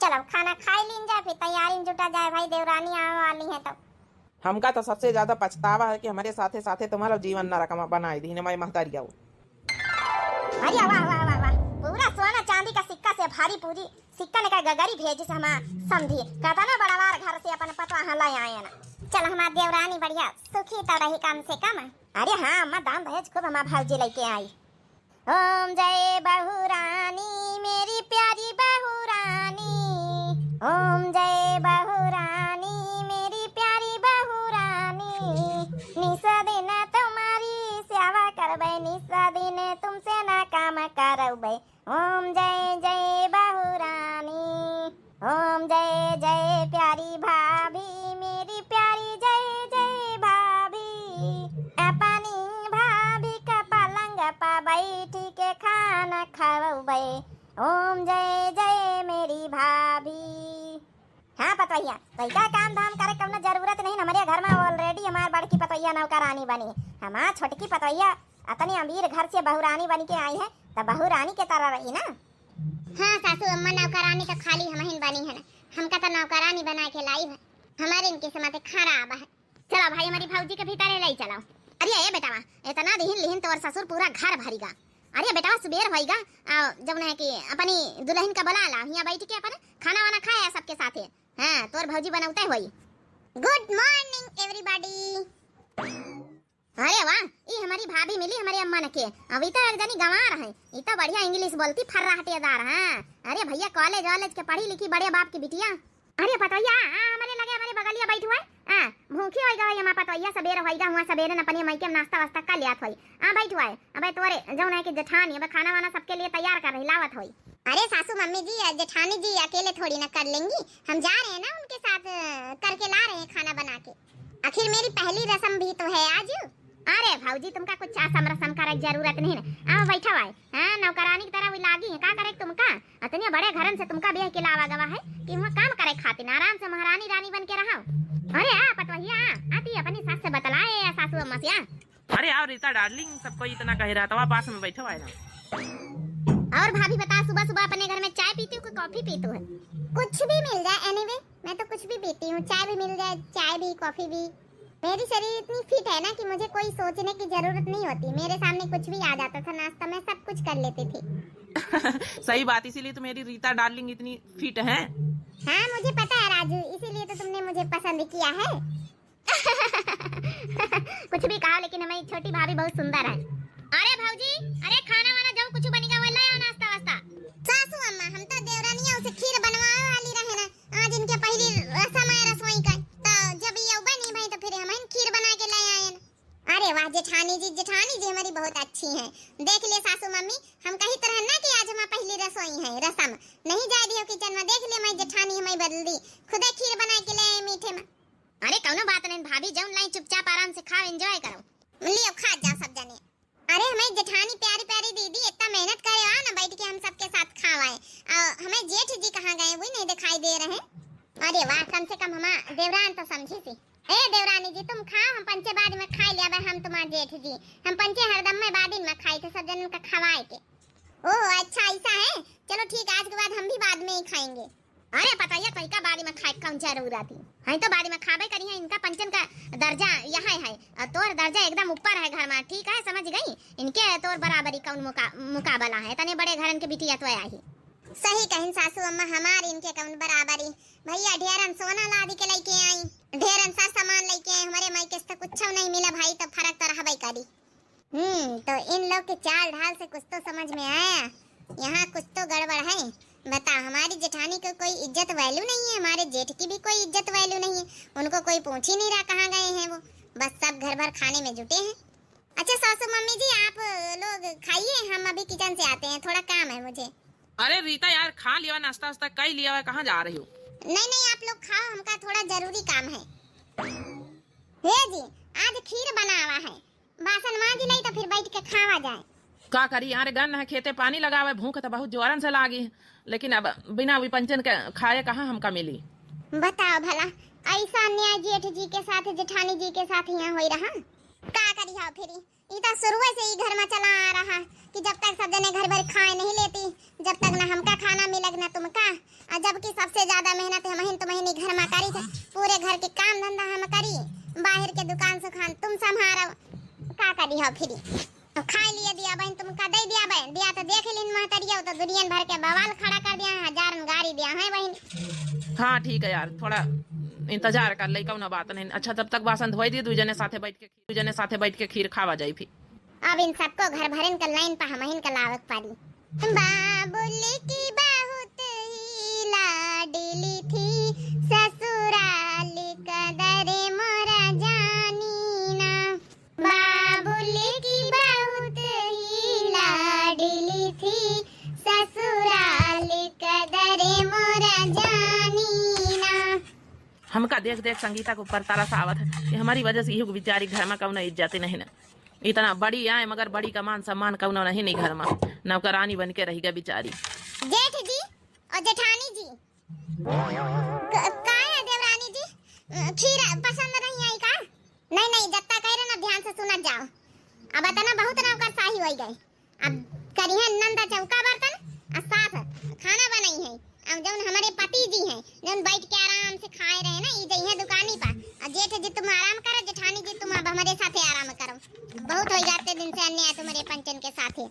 चलो खाना खाई लीन जाए, फिर तैयारी में जुटा जाए, भाई देवरानी आने वाली है। तो हमका तो सबसे ज्यादा पछतावा है कि हमारे साथे साथे तुम्हारा जीवन नरक बनाई दी हमारी महतारिया। अरे वाह वाह वाह वाह, पूरा सोना चांदी का सिक्का से भारी पूरी सिक्का निकाल गगरी भेजी से हम समझी कहता ना बड़ावार घर से अपन पतवा हला आए ना। चल हमारा देवरानी बढ़िया सुखी तो रही कम से कम। अरे हाँ अम्मा दान दहेज खूब हमारा भाजी लेके आई। ओम जय बहुरानी मेरी प्यारी बहुरानी, ओम जय बहुरानी मेरी प्यारी बहुरानी, निस दिन तुम्हारी सेवा करबै, निस दिन तुमसे ना काम करबै। ओम जय जय बहुरानी, ओम जय जय प्यारी भाभी मेरी प्यारी जय जय भाभी, अपनी भाभी का पलंग पर बैठी के खाना खवबै। ओम जय जय मेरी भाभी, पतोहिया कैका काम धाम करे कौनो जरूरत नहीं। हमारे घर में ऑलरेडी हमार बड़की पतोहिया नौकरानी बनी है। हमार छोटकी पतोहिया अपनी अमीर घर से बहुरानी बन के आई है तो बहुरानी के तरह रही ना। हाँ सासू अम्मा नौकरानी तो खाली हमहिन बनी है ना, हमका तो नौकरानी बना के लाई है। हमारे इनके समाते खराब है। चलो भाई हमारी भौजी के भीतर ले चलाओ। अरे ये बेटा इतना दिहिन लिहिन तोर ससुर पूरा घर भरीगा। अरे बेटा सुबेर होइगा जब न है कि अपनी दुल्हन का बुला ला, यहाँ बैठ के अपन खाना वाना खाया सबके साथे। हाँ तोर भौजी बनाउते होई। Good morning everybody. अरे वाह ये हमारी भाभी मिली हमारी अम्मा न के। अभी तो एक जनी गंवार है, ये तो बढ़िया इंग्लिश बोलती फर्राटेदार। हाँ अरे भैया कॉलेज वॉलेज के पढ़ी लिखी बड़े बाप की बिटिया। अरे पतोहिया हमारे लगे हमारे बगलिया बैठ हुआ है। भूखी होइगा हमारा पतोहिया सबेर होइगा हुआ सबेरे न अपनी माई के नाश्ता वास्ता कर लिया होई। बैठ हुआ है। अबे तोरे जौन है कि जेठानी अब खाना वाना सबके लिए तैयार कर रही लावत होई। अरे सासू मम्मी जी जेठानी जी अकेले थोड़ी ना कर लेंगी, हम जा रहे हैं ना उनके साथ करके ला रहे हैं खाना बना के। आखिर मेरी पहली रस्म भी तो है आज। अरे भाऊजी तुमका कुछ आसम रसम करे जरूरत नहीं है। बैठा हुआ है। हाँ नौकरानी की तरह वो लागी है का करे तुमका। इतने बड़े घरन से तुमका ब्याह के लावा गवा है कि वहाँ काम करे खातिर आराम से महारानी रानी बन के रहो। अरे पतोहिया आती अपनी सास से बतलाए सासू अम्मा से। अरे आओ रीता डार्लिंग, सबको इतना कह रहा था पास में बैठा हुआ है ना। और भाभी बता सुबह सुबह अपने घर में चाय पीती हो कि कॉफी पीती हो? कुछ भी मिल जाए एनीवे मैं तो कुछ भी पीती हूँ। चाय भी मिल जाए, चाय भी कॉफी भी। मेरी शरीर इतनी फिट है ना कि मुझे कोई सोचने की जरूरत नहीं होती। मेरे सामने कुछ भी आ जाता था नाश्ता में सब कुछ कर लेती थी। सही बात, इसीलिए तो मेरी रीता डार्लिंग इतनी फिट है। हाँ मुझे पता है राजू, इसीलिए तो तुमने मुझे पसंद किया है। कुछ भी कहा लेकिन हमारी छोटी भाभी बहुत सुंदर है। अरे भाऊजी अरे खाना वाना जो कुछ बनेगा वो ले आओ नाश्ता वास्ता। सासू अम्मा हम तो देवरानिया उसे खीर बनवाए वाली रहे ना। आज इनके पहली रस्म है रसोई का, तो जब ये बनी भाई तो फिर हम खीर बना के ले आए ना। अरे वाह जेठानी जी हमारी बहुत अच्छी हैं। देख ले सासू मम्मी हम कही तरह ना कि आज हमारी पहली रसोई है रसम नहीं जा रही हो किचन में। देख ले मैं जेठानी हमारी बदल दी खुद खीर बना के ले आए मीठे में। अरे कौनो बात नहीं भाभी जौन लाई चुपचाप आराम से खाओ एंजॉय करो। लियो खा जा सब जने। अरे हमें जेठानी प्यारी प्यारी दीदी इतना मेहनत करे आ ना बैठ के हम सबके साथ खावाए। हमें जेठ जी कहाँ गए वो नहीं दिखाई दे रहे। अरे वाह कम से कम हमारा देवरान तो समझी सी। ए देवरानी जी तुम खाओ, हम पंचे बाद में खा लिया। हम तुम्हारे जेठ जी हम पंचे हरदम में बाद में खाए थे सब जन का खवाए के। ओह अच्छा ऐसा है, चलो ठीक आज के बाद हम भी बाद में ही खाएंगे। अरे पता है कोई का बारी में खाए कौन जरूरत है तो बारी में खाबे करी है। इनका पंचन का दर्जा यहाँ है और तोर दर्जा एकदम ऊपर है घर में, ठीक है समझ गई। इनके तोर बराबरी कौन मुकाबला है, तने बड़े घरन के बिटिया तो आई। सही कहिन सासू अम्मा हमारी इनके कौन बराबरी। भैया ढेरन सोना लादी के लेके आई, ढेरन सा सामान लेके आई। हमारे माई के तो कुछ नहीं मिला भाई, तो फर्क तो रहा करी। तो इन लोग के चाल ढाल से कुछ तो समझ में आया, यहाँ कुछ तो गड़बड़ है। बता हमारी जेठानी को कोई इज्जत वैल्यू नहीं है, हमारे जेठ की भी कोई इज्जत वैल्यू नहीं है। उनको कोई पूछ ही नहीं रहा कहाँ गए हैं वो, बस सब घर भर खाने में जुटे हैं। अच्छा सासू मम्मी जी आप लोग खाइए, हम अभी किचन से आते हैं, थोड़ा काम है मुझे। अरे रीता यार खा लिया नाश्ता वास्ता कई लिया है, कहाँ जा रही हो? नहीं आप लोग खाओ, हमका थोड़ा जरूरी काम है। हे जी आज खीर बना हुआ है, बासन मांज लाई तो फिर बैठ के खावा जाए। का करी यार गन है खेते पानी लगा हुआ, भूख तो बहुत जोरन से लागी, लेकिन अब बिना विपंचन के खाए कहाँ हमका मिली। बताओ भला ऐसा अन्याय जेठ जी के साथ जेठानी जी के साथ यहाँ हो रहा का करी हो फिर। ये तो शुरू से ही घर में चला आ रहा कि जब तक सब जने घर भर खाए नहीं लेती जब तक ना हमका खाना मिलग ना तुमका। और जबकि सबसे ज्यादा मेहनत है महीन तो महीने घर में करी थे, पूरे घर के काम धंधा हम करी, बाहर के दुकान से खान तुम संभारो का करी हो फिर। तो खा लिए दिया बहन तुमका दे दिया बहन दिया तो देख लिन महतरिया तो दुनिया भर के बवाल खड़ा कर दिया, हजार गाड़ी दिया है बहन। हाँ ठीक है यार थोड़ा इंतजार कर ले कौन बात नहीं। अच्छा तब तक बासन धोई दी, दूजने साथे बैठ के खीर खावा जाई फिर। अब इन सबको घर भरन का लाइन पर हमहिन का लावक पारी। बाबुल की बहुत ही लाडली थी ससुराल कदर मोरा जानी ना। बाबुल की बहुत ही लाडली थी ससुराल कदर मोरा जानी ना। हमका देख देख संगीता को ऊपर तारा सा आवत है कि हमारी वजह से यही बेचारी घर में कौन इज्जत नहीं ना। इतना बड़ी आए मगर बड़ी का मान सम्मान कौन नहीं घर में, नौकरानी बन के रहेगा बेचारी। जेठ जी और जेठानी जी का खीर पसंद नहीं आई का? नहीं नहीं, जत्ता कह रहे ना ध्यान से सुनत जाओ। अब तना बहुत नौकर शाही हो गए। अब करिए नंदा चौका बर्तन और साथ खाना बनाई है। अब जौन हमारे पति जी हैं जौन बैठ के आराम से खाए रहे ना, ई जइहे दुकानी पर। और जेठ जी तुम आराम करो, जेठानी जी तुम अब हमारे साथे आराम करो। बहुत हो जाते दिन से अन्याय तुम्हारे पंचन के साथे।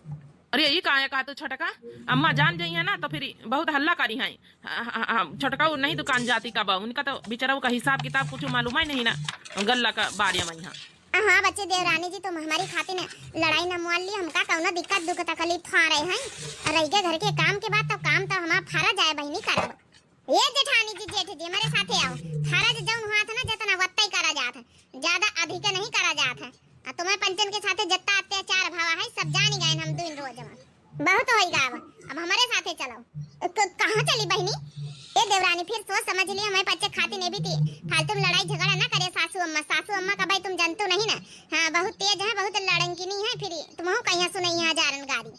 अरे ये का तो छोटका अम्मा जान जाई है ना तो फिर बहुत हल्ला करी है। छोटका नहीं दुकान जाती कब, उनका तो बेचारा का हिसाब किताब कुछ मालूम ही नहीं ना, गल्ला का बारिया में यहाँ। हाँ बच्चे देवरानी जी, तुम हमारी खातिर लड़ाई न मोल ली। हमका कौनो दिक्कत दुख तकलीफ खा रहे हैं। रह के घर के काम के बाद तो काम तो हमारा फर्ज है बहनी करब। ये जेठानी जी जेठ जी हमारे साथे आओ। फर्ज जौन हुआ था ना जतना वत्ता ही करा जात है, ज्यादा अधिक नहीं करा जात है। और तुम्हें पंचन के साथे जत्ता अत्याचार भावा है सब जान गए हम दिन रोज में। बहुत होई गाव, अब हमारे साथे चलो। कहाँ चली बहनी? ए देवरानी फिर सोच समझ लिया, हमारे बच्चे खाती नहीं भी थी। फालतू लड़ाई झगड़ा ना करे सासू अम्मा। सासू अम्मा का भाई तुम जानते नहीं ना। हाँ बहुत तेज है, बहुत लड़नकीनी है। फिर तुम कहीं सुनाई है हजारन गाड़ी।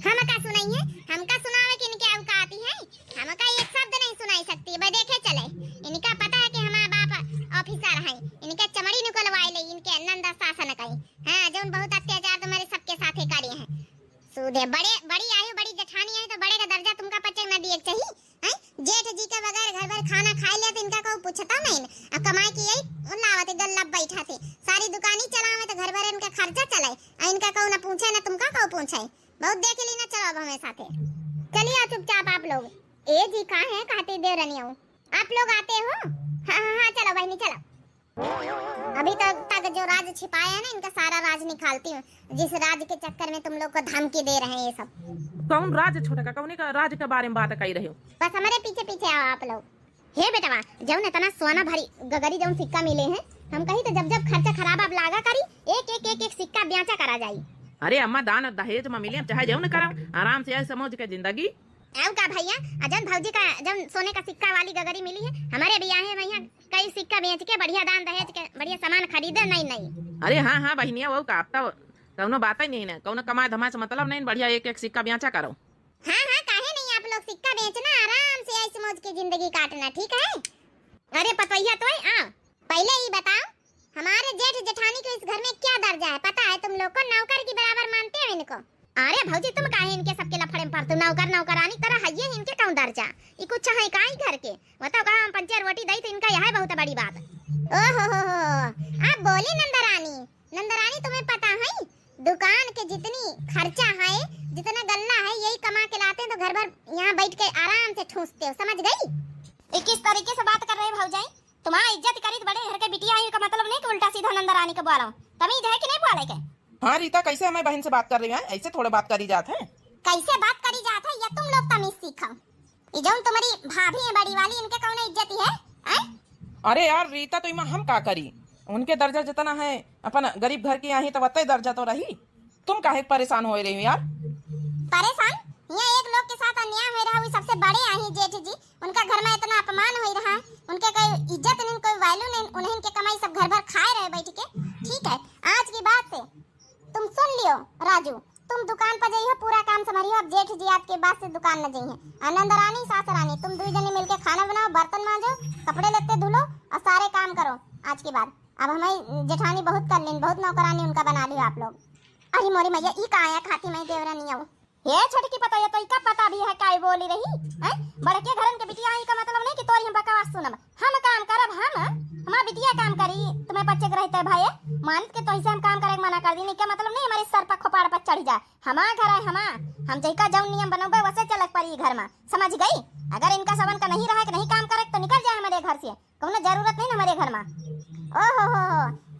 हम का सुनाई है? हमका सुनावे कि इनके औका आती है? हमका एक शब्द नहीं सुनाई सकती। भाई देखे चले, इनका पता है कि हमारा बाप ऑफिसर है। इनके चमड़ी निकलवाए ले, इनके नंदा सासन कहीं। हाँ जो बहुत अत्याचार तुम्हारे सबके साथे करे हैं। सूदे बड़ी आयु बड़ी जेठानी है तो बड़े का दर्जा तुमका पचे में दिए चाहिए। जेठ जी के बगैर घर भर खाना खाए ले तो इनका को पूछता नहीं। अब कमाई की यही लावत गल्ला बैठा थे, सारी दुकानी चलावे तो घर भर इनका खर्चा चले। इनका को ना पूछे ना तुमका को पूछे। बहुत देख ली ना, चलो अब हमें साथे चलिए चुपचाप आप लोग। ए जी कहाँ है? कहते देव रनी हो आप लोग आते हो? हाँ चलो बहनी चलो। अभी तक जो राज छिपाया है ना, इनका सारा राज निकालती हूँ। जिस राज के चक्कर में तुम लोग को धमकी दे रहे हैं ये सब। कौन राज छोटका? कौन का राज के बारे में बात कही रहे हो? बस हमारे पीछे पीछे आओ आप लोग। हे बेटवा, जौन इतना सोना भरी गगरी जौन सिक्का मिले हैं, हम कही तो जब खर्चा खराब अब लागा करी एक सिक्का ब्याचा करा जाई। अरे अम्मा दान दहेज में मिले चाहे जौन कराओ, आराम से ऐसे समझ के जिंदगी। आओ का भैया, अजन भौजी का जब सोने का सिक्का वाली गगरी मिली है, हमारे बियाह है भैया कई सिक्का बेच के बढ़िया दान दहेज के बढ़िया सामान खरीदे। नहीं अरे हाँ बहनिया वो का तो कौनो बात ही नहीं ना, कौनो कमा धमा से मतलब नहीं, बढ़िया एक सिक्का ब्याचा करो। हाँ काहे नहीं, आप लोग सिक्का बेचना, आराम से ऐसे मौज की जिंदगी काटना, ठीक है? अरे पतैया तो आओ पहले ही बताओ, हमारे जेठ जेठानी को इस घर में क्या दर्जा है पता है तुम लोग को? नौकर की बराबर मानते हो इनको? अरे भौजी तुम काहे इनके सबके लफड़े में पड़ते? नौकरानी तरह है ये, इनके कौन दर्जा? ये कुछ है का ही घर के? बताओ कहाँ हम पंचर रोटी दई तो इनका यह है बहुत बड़ी बात। ओहो हो आप बोली नंदरानी तुम्हें पता है दुकान के जितनी खर्चा है, जितना गल्ला है, यही कमा के लाते हैं तो घर भर यहाँ बैठ के आराम से ठूसते हो, समझ गई? किस तरीके से बात कर रहे भौजाई? तुम्हारा इज्जत करी तो बड़े घर के बिटिया है का मतलब नहीं कि उल्टा सीधा नंदरानी को बोलो। तमीज है कि नहीं बोले के? हाँ रीता, कैसे हमारी बहन से बात कर रही है? ऐसे थोड़े बात करी जात है। कैसे बात करी जात है? या तुम लोग तमीज सीखो। ये जो तुम्हारी भाभी है बड़ी वाली, इनके कौन इज्जत है? अरे यार रीता, तो इमा हम का करी? उनके दर्जा जितना है अपन गरीब घर की आई तो वत्ता दर्जा तो रही। तुम काहे परेशान हो रही हो यार? परेशान? यहाँ एक लोग के साथ अन्याय हो रहा है, सबसे बड़े आई जेठ जी, उनका घर में इतना अपमान हो रहा है, उनके कोई इज्जत नहीं, कोई वैल्यू नहीं, उन्हें इनके कमाई सब घर भर खाए रहे बैठ के। ठीक है, आज की बात से तुम सुन लियो राजू, तुम दुकान पर जाइए, पूरा काम संभालियो। अब जेठ जी आज के बाद से दुकान न जाइए। आनंदरानी सासरानी तुम दो जने मिलके खाना बनाओ, बर्तन मांजो, कपड़े लेते धुलो और सारे काम करो आज के बाद। अब हमारी जेठानी बहुत कर लेन, बहुत नौकरानी उनका बना लियो आप लोग। अरे मोरी मैया ई का आया खाती मैं देवरानी आऊं। ये छोटकी पता है तो इका पता भी है काय बोली रही है? बड़के घरन के बिटिया आई का मतलब नहीं कि तोरी हम बकवास सुनब। हम काम करब, हमारा बिटिया काम करी, तुम्हें बच्चे के रहते भाई मानित के तो ऐसे हम काम करे मना कर दी नहीं, क्या मतलब नहीं हमारे सर पर खोपाड़ पर चढ़ जाए। हमारा घर है, हम जैका जौन नियम बनोगे वैसे चलक पड़ी घर में, समझ गई? अगर इनका सबन का नहीं रहा कि नहीं काम करे तो निकल जाए हमारे घर से, कोनो जरूरत नहीं हमारे घर में। ओहो हो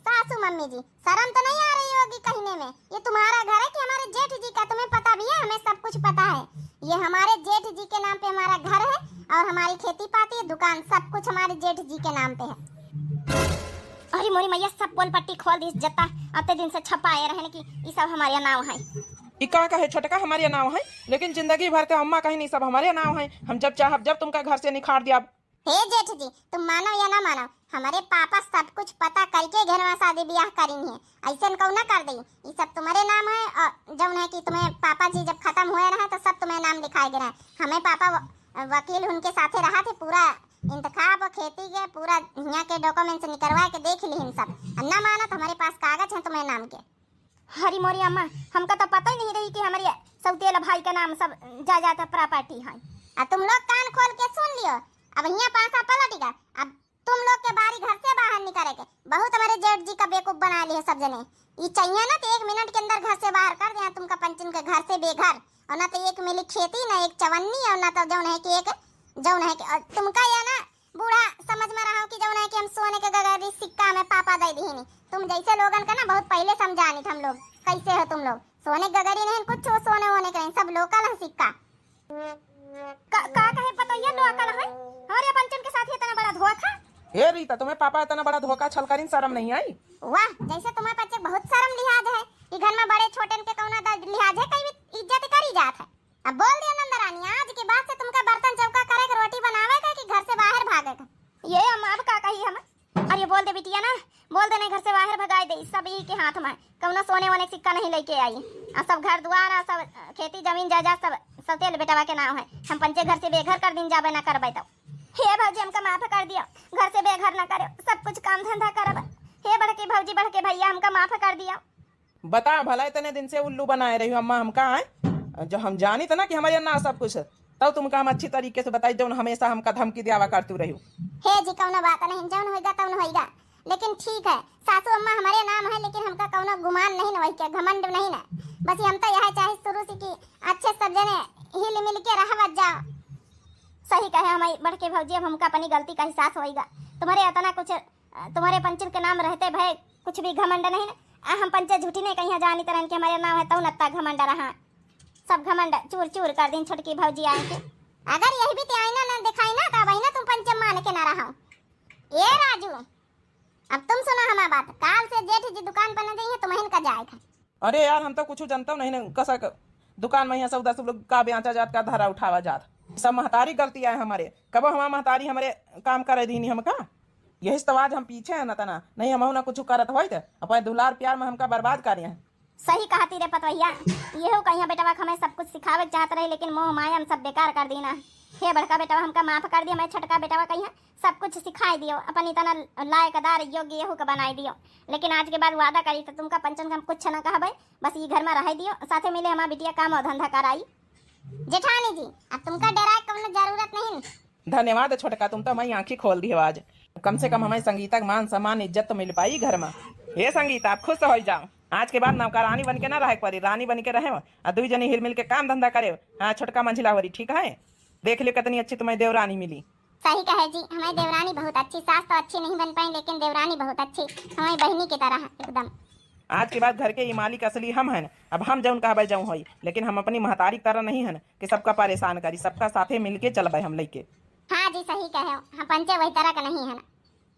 सासू मम्मी जी, शर्म तो नहीं आ रही होगी कहने में? ये तुम्हारा घर है कि हमारे जेठ जी का? तुम्हें पता भी है, हमें सब कुछ पता है। ये हमारे जेठ जी के नाम पे हमारा घर है और हमारी खेती पाती दुकान सब कुछ हमारे जेठ जी के नाम पे है। अरे मोरी मैया सब पोल पट्टी खोल दी, जत्ता अते दिन से छपाए रहने की ये सब हमारे नाम है। इका का है छोटका हमारे नाम है, लेकिन जिंदगी भर ते अम्मा कहीं नहीं, सब हमारे नाम है। हम जब चाह जब तुमका घर से निखार दिया। हे जेठ जी, तुम मानो या ना मानो, हमारे पापा सब कुछ पता करके घर में शादी ब्याह करी है, ऐसा कौ ना कर दी। ये सब तुम्हारे नाम है और जब है कि तुम्हें पापा जी जब खत्म हुए रहे तो सब तुम्हें नाम लिखाए गए। हमें पापा वकील उनके साथे रहा थे, पूरा इंतखाब और खेती के पूरा यहाँ के डॉक्यूमेंट्स निकलवा के देख ली सब। ना मानो तो हमारे पास कागज है तुम्हारे नाम के। हरी मोरी अम्मा, हमका तो पता ही नहीं रही कि हमारे सौतेला भाई का नाम सब जायदाद प्रॉपर्टी है। अब तुम लोग कान खोल के सुन लियो, अब यहाँ पासा पलटेगा। अब तुम लोग के बारी घर से बाहर निकलेगे। बहुत हमारे जेठ जी का बेवकूफ बना लिए सब जने। ये चाहिए ना तो 1 मिनट के अंदर घर से बाहर कर दिया तुमका पंचन के घर से बेघर। और ना तो 1 मिली खेती, ना 1 चवन्नी, और ना तो जौन है कि एक जौन है कि तुमका या ना बूढ़ा समझ में रहा हूँ कि जौन है कि हम सोने के गगरी सिक्का में पापा दे दी। तुम जैसे लोगन का ना बहुत पहले समझानी हम लोग। कैसे हो तुम लोग? सोने गगरी नहीं कुछ हो, सोने होने के नहीं, सब लोकल है सिक्का। का कहे पता ये लोकल है? हमारे पंचन के साथ इतना बड़ा धोखा। हे रीता, तुम्हें पापा इतना बड़ा धोखा छल करीन शर्म नहीं आई? वाह, जैसे तुम्हारे बच्चे बहुत शर्म लिहाज है कि घर में बड़े छोटे के कौना लिहाज है, कहीं भी इज्जत करी जात है। अब बोल दिया नंदरानी, आज के बाद से तुमका बर्तन चौका करे के रोटी बनावेगा कि घर से बाहर भागेगा? ये अम्मा अब का कही हम? अरे बोल दे बिटिया ना, बोल दे नहीं घर से बाहर भगाई दे। सब ही के हाथ में कौनो सोने वाले सिक्का नहीं लेके आई। और सब घर द्वार सब खेती जमीन जायदाद सब सौतेल बेटवा के नाम है। हम पंचे घर से बेघर कर दिन जाबे ना करबे तो। हे भौजी हमका माफ कर दिया, घर से बेघर ना करे, सब कुछ काम धंधा करब। हे बड़के भौजी, बड़के भैया हमका माफ कर दिया। बता भला इतने दिन से उल्लू बनाए रही हो अम्मा हमका है? जो हम जानी था ना कि हमारे ना सब कुछ, तब तुमका हम अच्छी तरीके से बताई जो हमेशा हमका धमकी दियावा करतू रही। हे जी कौनो बात नहीं, जौन होएगा तौन होएगा। लेकिन ठीक है, सासू अम्मा हमारे नाम है, लेकिन हमका कौनो गुमान नहीं न, वही क्या घमंड नहीं ना। बस हम तो यह चाहे शुरू से कि अच्छे सब जने हिल मिल के रहवत जाओ। सही कहे हमारी बड़के भौजी, अब हमका अपनी गलती का एहसास होएगा। तुम्हारे इतना कुछ तुम्हारे पंचन के नाम रहते भाई कुछ भी घमंड नहीं ना। हम पंचे झूठी नहीं कहीं जानी तरह के हमारे नाम है तो नत्ता घमंड रहा। सब घमंड चूर चूर कर दिन छोटकी भौजी आए के। अगर यही भी आईना ना दिखाई ना तो वही ना तुम पंचम मान के ना रहा। ये राजू, अब तुम सुनो हमारी बात। काल से जेठ जी दुकान पर न जाइए, तुम्हें का जाएगा। अरे यार, हम तो कुछ जानता नहीं न, कसा दुकान में यहाँ सब 10 लोग का बेचा जात का धारा उठावा जात। सब महतारी गलती है हमारे। कब हमारा महतारी हमारे काम करे दी हमका, यही तो आज हम पीछे है ना तना। नहीं हम ना कुछ करत हो अपने दुलार प्यार में हमका बर्बाद करे हैं। सही कहा तीरे पतवैया, ये हो कहिया बेटवा हमें सब कुछ सिखावे चाहत रहे, लेकिन मोह माया हम सब बेकार कर दीना। हे बड़का बेटवा हमका माफ कर दिया, मैं छटका बेटवा कहिया सब कुछ सिखाई दियो, अपन इतना लायकदार योग्य यहू का बनाई दियो। लेकिन आज के बाद वादा करी तो तुमका पंचन का कुछ न कहबे, बस ये घर में रह दियो, साथे मिले हमारा बिटिया काम और धंधा कराई। जेठानी जी, अब तुमका डराए कौनो जरूरत नहीं। धन्यवाद छोटका, तुम तो हमारी आंखें खोल दी है आज। कम से कम हमारी संगीता का मान सम्मान इज्जत तो मिल पाई घर में। हे संगीता, आप खुश हो जाओ। आज के बाद नौका रानी बन के ना रहे पड़ी, रानी बन के रहे और 2 जनी हिल मिल के काम धंधा करे। हाँ छोटका मंझिला हो रही, ठीक है? देख लियो कितनी अच्छी तुम्हें देवरानी मिली। सही कहे जी, हमारी देवरानी बहुत अच्छी। सास तो अच्छी नहीं बन पाई, लेकिन देवरानी बहुत अच्छी, हमारी बहनी की तरह एकदम। आज के बाद घर के ये मालिक असली हम हैं। अब हम जौन कहबे जौन होई, लेकिन हम अपनी महतारी तरह नहीं है कि सबका परेशान करी, सबका साथे मिलके चलबे हम लेके। हाँ जी सही कहे हो, हम पंचे वही तरह का नहीं है ना।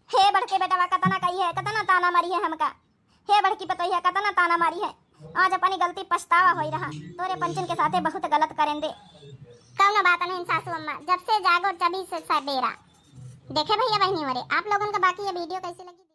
हे बड़के बेटवा कतना कही है, कतना ताना मारी है हमका। हे बड़की पतोहिया कतना ताना मारी है। आज अपनी गलती पछतावा होई रहा, तोरे पंचन के साथे बहुत गलत करेंदे। कौनो बात नहीं सासू अम्मा, जब से जागो तभी से सवेरा। देखे भैया बहनी हो रे, आप लोगों का बाकी ये वीडियो कैसी लगी?